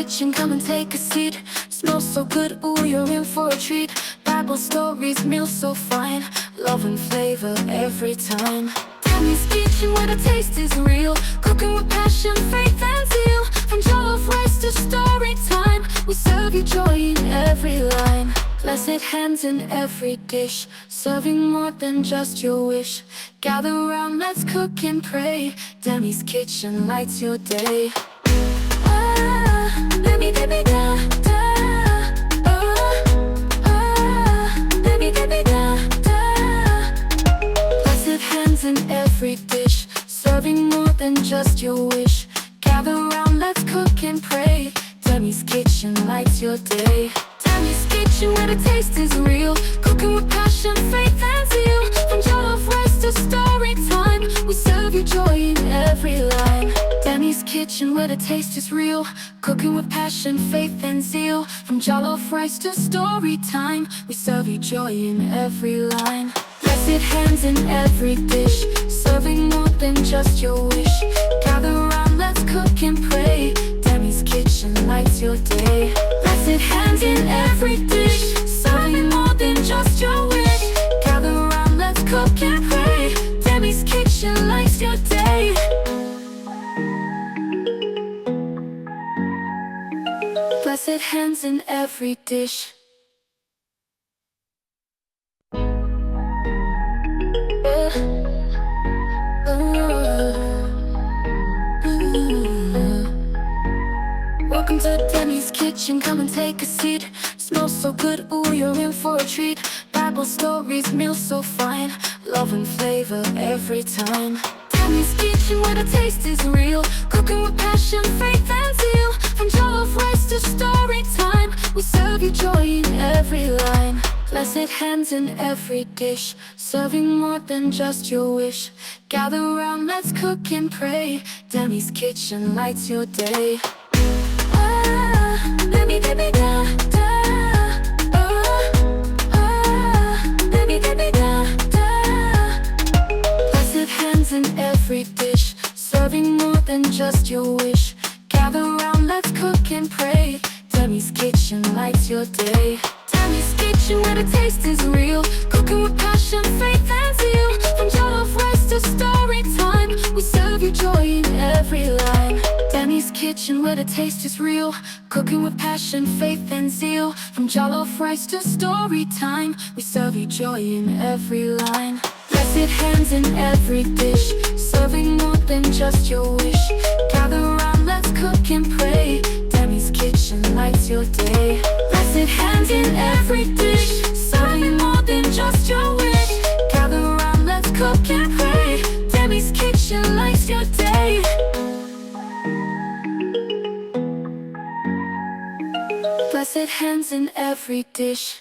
kitchen, come and take a seat. Smells so good, ooh, you're in for a treat. Bible stories, meals so fine. Love and flavor every time. Tammy's Kitchen, where the taste is real. Cooking with passion, faith and zeal. From jollof rice to story time, we serve you joy in every line. Blessed hands in every dish, serving more than just your wish. Gather round, let's cook and pray. Demi's Kitchen lights your day. Demi, Demi, da, da. Demi, Demi, da, da. Blessed hands in every dish, serving more than just your wish. Gather round, let's cook and pray. Demi's Kitchen lights your day. Demi's Kitchen, where the taste is real. Cooking with passion, faith and zeal. From jollof rice to story time, we serve you joy in every line. Demi's Kitchen, where the taste is real. Cooking with passion, faith and zeal. From jollof rice to story time, we serve you joy in every line. Blessed hands in every dish, serving more than just your wish. Gather round, let's cook and pray. Demi's Kitchen lights your day. Blessed hands in every dish, serving more than just your wish. Gather round, let's cook and pray. Demi's Kitchen lights your day. Blessed hands in every dish. Welcome to Demi's Kitchen, come and take a seat. Smells so good, ooh, you're in for a treat. Bible stories, meals so fine. Love and flavor every time. Demi's Kitchen, where the taste is real. Cooking with passion, faith and zeal. From jollof rice to story time, we serve you joy in every line. Blessed hands in every dish, serving more than just your wish. Gather round, let's cook and pray. Demi's Kitchen lights your day. Demi, Demi, da, da. Demi, Demi, da, da. Blessed hands in every dish, serving more than just your wish. Gather round, let's cook and pray. Demi's Kitchen lights your day. Demi's Kitchen, where the taste is real. Cooking with passion, faith and zeal. From jollof rice to story time, we serve you joy in every line. Demi's Kitchen, where the taste is real. Cooking with passion, faith and zeal. From jollof rice to story time, we serve you joy in every line. Blessed hands in every dish, serving more than just your wish. Gather round, let's cook and pray. Demi's Kitchen lights your day. Blessed hands in every dish, serving more than just your wish. Gather round, let's cook and pray. Demi's Kitchen lights your day. Blessed hands in every dish.